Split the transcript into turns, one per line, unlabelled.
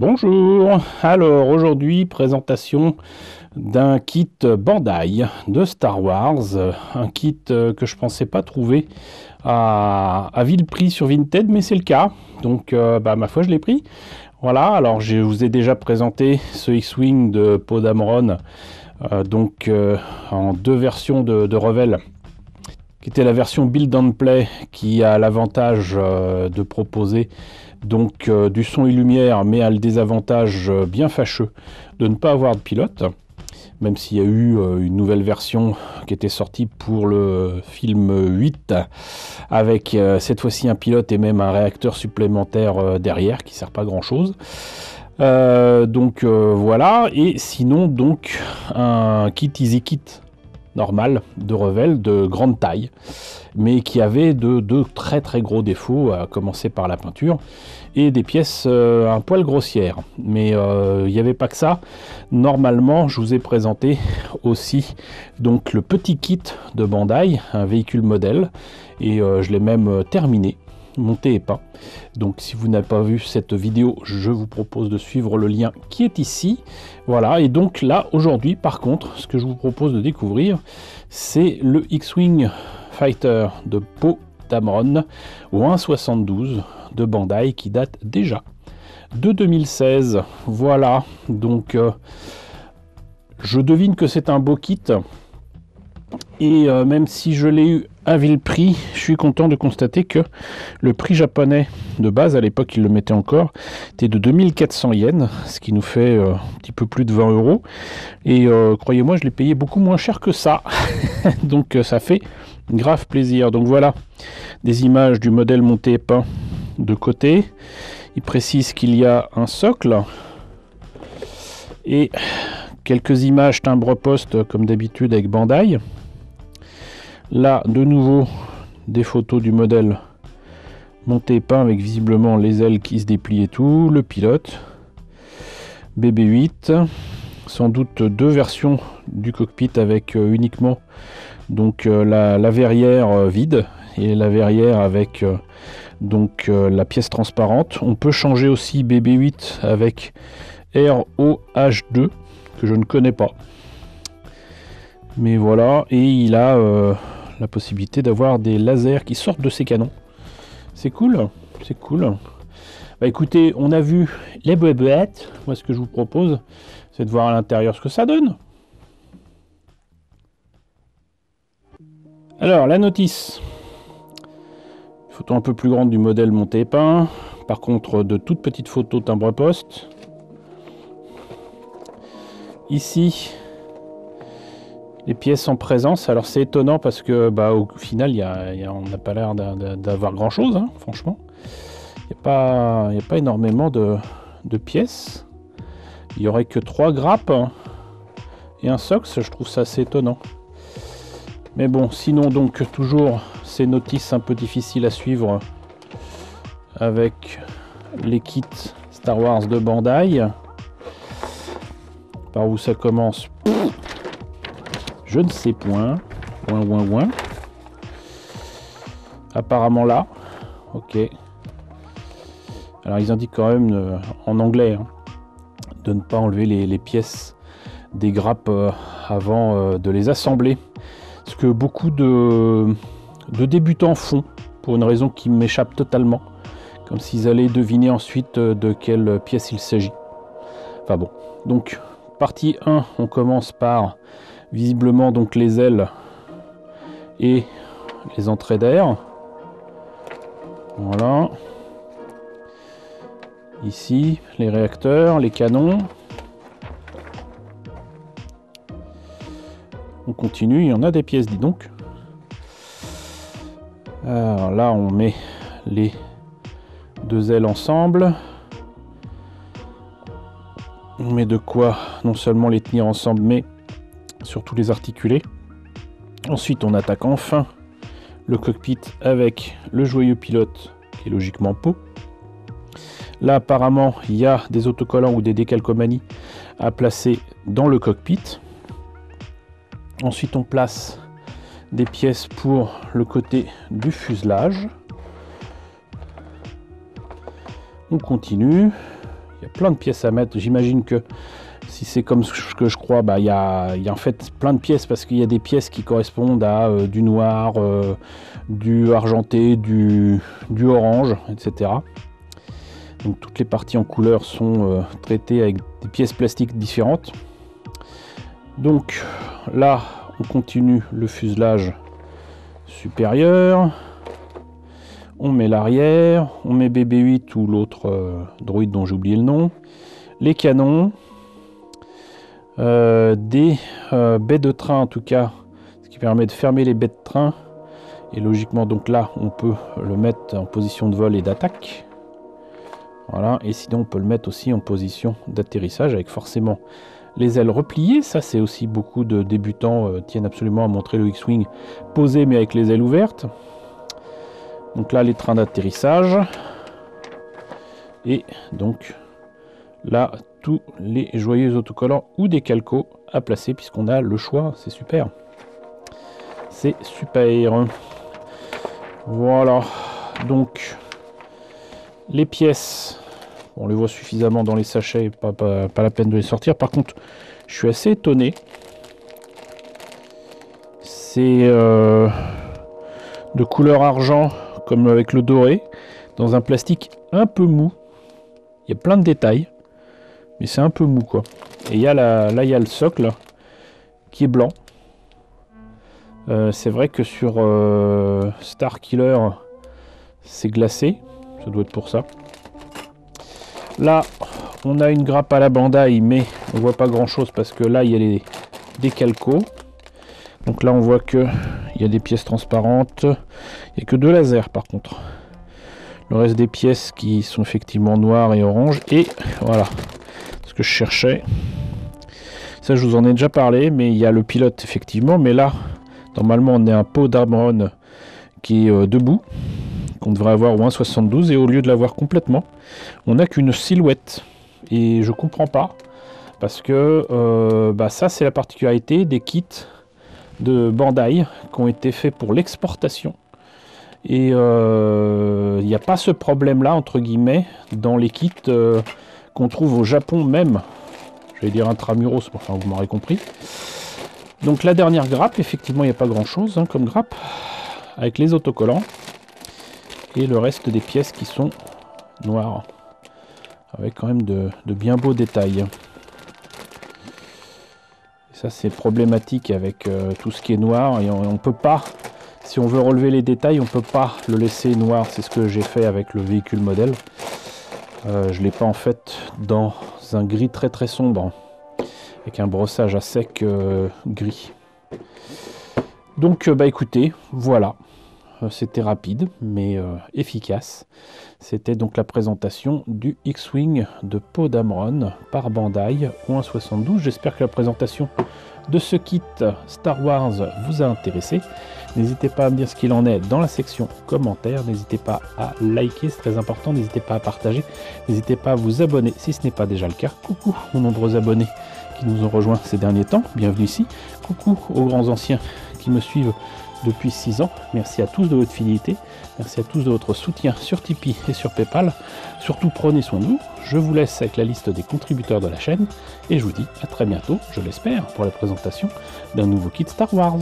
Bonjour, alors aujourd'hui présentation d'un kit Bandai de Star Wars, un kit que je pensais pas trouver à vil prix sur Vinted, mais c'est le cas, donc ma foi je l'ai pris. Voilà, alors je vous ai déjà présenté ce X-Wing de Poe Dameron, en deux versions de Revell, qui était la version Build and Play, qui a l'avantage de proposer du son et lumière, mais a le désavantage bien fâcheux de ne pas avoir de pilote, même s'il y a eu une nouvelle version qui était sortie pour le film 8, avec cette fois-ci un pilote et même un réacteur supplémentaire derrière, qui sert pas à grand chose. Voilà, et sinon donc un kit Easy Kit normal de Revell de grande taille, mais qui avait de très très gros défauts, à commencer par la peinture et des pièces un poil grossières. Mais il n'y avait pas que ça. Normalement, je vous ai présenté aussi donc le petit kit de Bandai, un véhicule modèle, et je l'ai même terminé, monté et peint. Donc si vous n'avez pas vu cette vidéo, je vous propose de suivre le lien qui est ici. Voilà, et donc là aujourd'hui par contre, ce que je vous propose de découvrir, c'est le X-Wing Fighter de Poe Dameron au 1.72 de Bandai, qui date déjà de 2016. Voilà, donc je devine que c'est un beau kit, et même si je l'ai eu à vil prix, je suis content de constater que le prix japonais de base, à l'époque il le mettait encore, était de 2400 yens, ce qui nous fait un petit peu plus de 20 euros. Et croyez-moi, je l'ai payé beaucoup moins cher que ça. Donc ça fait grave plaisir. Donc voilà, des images du modèle monté et peint de côté. Il précise qu'il y a un socle et quelques images timbre-poste comme d'habitude avec Bandai. Là, de nouveau, des photos du modèle monté et peint avec visiblement les ailes qui se déplient et tout, le pilote, BB-8, sans doute deux versions du cockpit avec uniquement la verrière vide et la verrière avec la pièce transparente. On peut changer aussi BB-8 avec ROH2 que je ne connais pas. Mais voilà, et il a la possibilité d'avoir des lasers qui sortent de ses canons. C'est cool, c'est cool. Bah écoutez, on a vu les bébêtes. Moi, ce que je vous propose, c'est de voir à l'intérieur ce que ça donne. Alors, la notice. Photo un peu plus grande du modèle monté et peint. Par contre, de toutes petites photos timbre-poste. Ici, les pièces en présence. Alors c'est étonnant parce que au final on n'a pas l'air d'avoir grand chose, hein, franchement. Il n'y a pas énormément de pièces. Il n'y aurait que 3 grappes et un socle. Je trouve ça assez étonnant. Mais bon, sinon donc toujours ces notices un peu difficiles à suivre avec les kits Star Wars de Bandai. Par où ça commence? Je ne sais point. Ouin. Apparemment là. Ok. Alors ils indiquent quand même en anglais de ne pas enlever les pièces des grappes avant de les assembler. Ce que beaucoup de débutants font pour une raison qui m'échappe totalement. Comme s'ils allaient deviner ensuite de quelle pièce il s'agit. Enfin bon. Donc partie 1, on commence par visiblement donc les ailes et les entrées d'air. Voilà. Ici, les réacteurs, les canons. On continue, il y en a des pièces, dis donc. Alors là, on met les deux ailes ensemble. On met de quoi non seulement les tenir ensemble, mais surtout les articuler. Ensuite, on attaque enfin le cockpit avec le joyeux pilote, qui est logiquement Poe. Là, apparemment, il y a des autocollants ou des décalcomanies à placer dans le cockpit. Ensuite, on place des pièces pour le côté du fuselage. On continue. Il y a plein de pièces à mettre. J'imagine que si c'est comme ce que je crois, bah, il y a en fait plein de pièces parce qu'il y a des pièces qui correspondent à du noir, du argenté, du orange, etc. Donc toutes les parties en couleur sont traitées avec des pièces plastiques différentes. Donc là, on continue le fuselage supérieur. On met l'arrière, on met BB-8 ou l'autre droïde dont j'ai oublié le nom. Les canons. Des baies de train en tout cas, ce qui permet de fermer les baies de train. Et logiquement donc là, on peut le mettre en position de vol et d'attaque. Voilà, et sinon on peut le mettre aussi en position d'atterrissage avec forcément les ailes repliées. Ça c'est aussi beaucoup de débutants tiennent absolument à montrer le X-Wing posé mais avec les ailes ouvertes. Donc là les trains d'atterrissage. Et donc là tous les joyeux autocollants ou des calcos à placer puisqu'on a le choix. C'est super. C'est super. Voilà. Donc les pièces, on les voit suffisamment dans les sachets, pas la peine de les sortir. Par contre, je suis assez étonné. C'est de couleur argent, comme avec le doré, dans un plastique un peu mou. Il y a plein de détails, mais c'est un peu mou, quoi. Et il y a là, il y a le socle qui est blanc. C'est vrai que sur Starkiller, c'est glacé. Ça doit être pour ça. Là, on a une grappe à la Bandai, mais on voit pas grand chose parce que là, il y a des calcos. Donc là, on voit que il y a des pièces transparentes. Il n'y a que 2 lasers par contre. Le reste des pièces qui sont effectivement noires et orange. Et voilà, ce que je cherchais. Ça, je vous en ai déjà parlé, mais il y a le pilote effectivement. Mais là, normalement, on a un Poe Dameron qui est debout. Qu'on devrait avoir au moins 72 et au lieu de l'avoir complètement, on n'a qu'une silhouette et je comprends pas parce que bah ça c'est la particularité des kits de Bandai qui ont été faits pour l'exportation et il n'y a pas ce problème là entre guillemets dans les kits qu'on trouve au Japon même, j'allais dire intramuros, enfin vous m'aurez compris. Donc la dernière grappe, effectivement il n'y a pas grand chose hein, comme grappe avec les autocollants. Et le reste des pièces qui sont noires. Avec quand même de bien beaux détails. Et ça c'est problématique avec tout ce qui est noir. Et on peut pas, si on veut relever les détails, on peut pas le laisser noir. C'est ce que j'ai fait avec le véhicule modèle. Je l'ai pas en fait dans un gris très très sombre. Avec un brossage à sec gris. Donc bah écoutez, voilà. C'était rapide mais efficace. C'était donc la présentation du X-Wing de Poe Dameron par Bandai au 1.72. J'espère que la présentation de ce kit Star Wars vous a intéressé. N'hésitez pas à me dire ce qu'il en est dans la section commentaires. N'hésitez pas à liker, c'est très important. N'hésitez pas à partager. N'hésitez pas à vous abonner si ce n'est pas déjà le cas. Coucou aux nombreux abonnés qui nous ont rejoints ces derniers temps. Bienvenue ici. Coucou aux grands anciens qui me suivent depuis 6 ans. Merci à tous de votre fidélité. Merci à tous de votre soutien sur Tipeee et sur Paypal. Surtout prenez soin de vous. Je vous laisse avec la liste des contributeurs de la chaîne et je vous dis à très bientôt, je l'espère, pour la présentation d'un nouveau kit Star Wars.